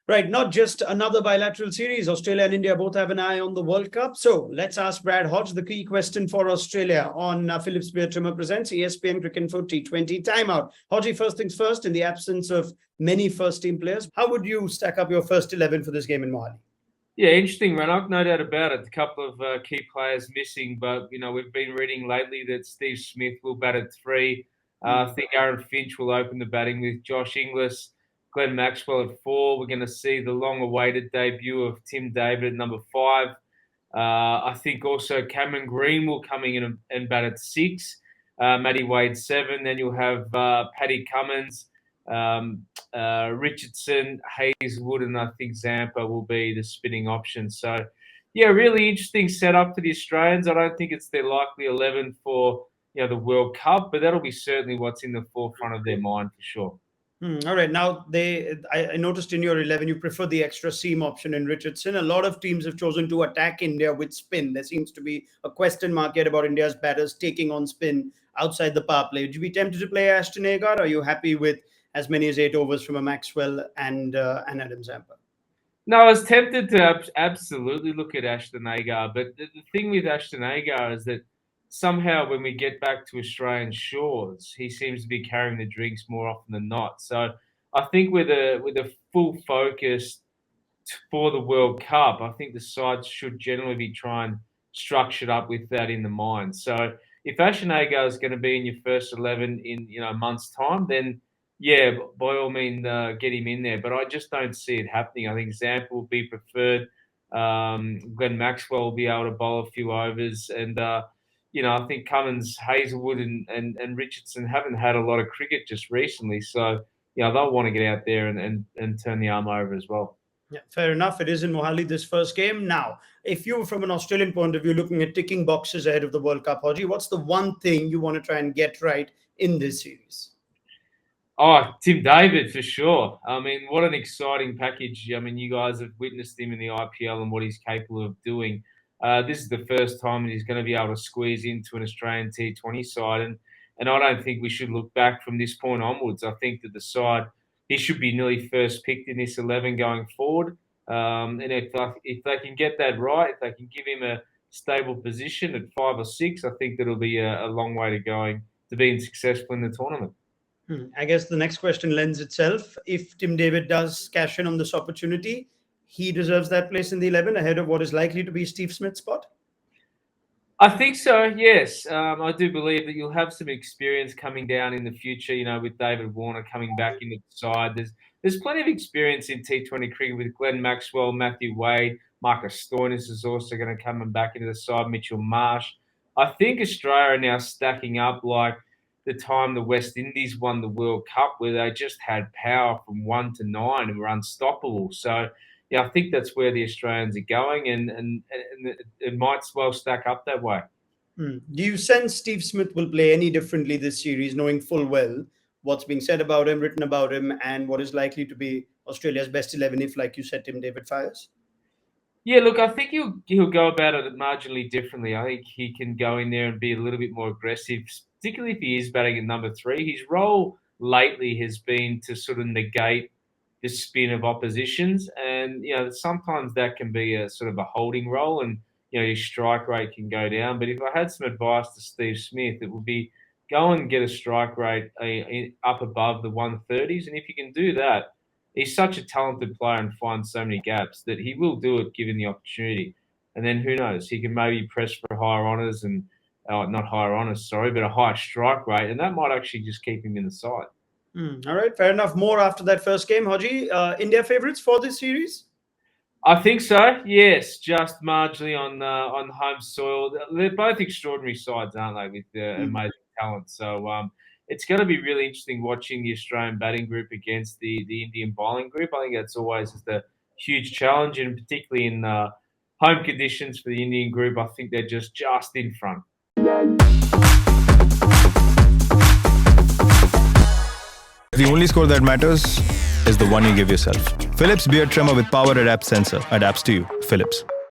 Right, not just another bilateral series. Australia and India both have an eye on the World Cup. So let's ask Brad Hodge the key question for Australia on Phillips Beer Trimmer presents ESPN Cricinfo T20 timeout. Hodgie, first things first, in the absence of many first-team players, how would you stack up your first 11 for this game in Mohali? Yeah, interesting, Ranok. No doubt about it. A couple of key players missing, but we've been reading lately that Steve Smith will bat at 3. I think Aaron Finch will open the batting with Josh Inglis, Glenn Maxwell at 4. We're going to see the long-awaited debut of Tim David at number 5. I think also Cameron Green will come in and bat at 6. Matty Wade 7. Then you'll have Paddy Cummins, Richardson, Hazelwood, and I think Zampa will be the spinning option. So, yeah, really interesting setup for the Australians. I don't think it's their likely 11 for the World Cup, but that'll be certainly what's in the forefront of their mind for sure. All right. Now, I noticed in your 11, you prefer the extra seam option in Richardson. A lot of teams have chosen to attack India with spin. There seems to be a question mark yet about India's batters taking on spin outside the power play. Would you be tempted to play Ashton Agar? Or are you happy with as many as 8 overs from a Maxwell and Adam Zampa? No, I was tempted to absolutely look at Ashton Agar, but the thing with Ashton Agar is that somehow when we get back to Australian shores, he seems to be carrying the drinks more often than not. So I think with a full focus for the World Cup, I think the sides should generally be trying structured up with that in the mind. So if Ashton Agar is going to be in your first 11 in a month's time, then yeah, by all means, get him in there. But I just don't see it happening. I think Zampa will be preferred. Glenn Maxwell will be able to bowl a few overs. And, I think Cummins, Hazelwood and Richardson haven't had a lot of cricket just recently. So, they'll want to get out there and turn the arm over as well. Yeah, fair enough. It is in Mohali, this first game. Now, if you're from an Australian point of view looking at ticking boxes ahead of the World Cup, Hodgie, what's the one thing you want to try and get right in this series? Oh, Tim David, for sure. I mean, what an exciting package. I mean, you guys have witnessed him in the IPL and what he's capable of doing. This is the first time that he's going to be able to squeeze into an Australian T20 side. And I don't think we should look back from this point onwards. I think that the side, he should be nearly first picked in this 11 going forward. And if they can get that right, if they can give him a stable position at 5 or 6, I think that'll be a long way to being successful in the tournament. I guess the next question lends itself. If Tim David does cash in on this opportunity, he deserves that place in the 11 ahead of what is likely to be Steve Smith's spot? I think so, yes. I do believe that you'll have some experience coming down in the future, with David Warner coming back into the side. There's plenty of experience in T20 cricket with Glenn Maxwell, Matthew Wade, Marcus Stoinis is also going to come back into the side, Mitchell Marsh. I think Australia are now stacking up like the time the West Indies won the World Cup, where they just had power from 1 to 9 and were unstoppable. So, yeah, I think that's where the Australians are going, and it might well stack up that way. Do you sense Steve Smith will play any differently this series, knowing full well what's being said about him, written about him, and what is likely to be Australia's best 11 if, like you said, Tim David fires? Yeah, look, I think he'll go about it marginally differently. I think he can go in there and be a little bit more aggressive, particularly if he is batting at number 3. His role lately has been to sort of negate the spin of oppositions, and sometimes that can be a sort of a holding role, and your strike rate can go down. But if I had some advice to Steve Smith, it would be go and get a strike rate up above the 130s, and if you can do that, he's such a talented player and finds so many gaps that he will do it given the opportunity. And then who knows, he can maybe press for higher honours and not higher honours, sorry, but a higher strike rate, and that might actually just keep him in the side. All right, fair enough. More after that first game, Hodgie. India favourites for this series? I think so. Yes, just marginally on home soil. They're both extraordinary sides, aren't they, with amazing talent? So it's going to be really interesting watching the Australian batting group against the Indian bowling group. I think that's always just a huge challenge, and particularly in home conditions for the Indian group, I think they're just in front. The only score that matters is the one you give yourself. Phillips Beer Trimmer with Power Adapt Sensor adapts to you. Phillips.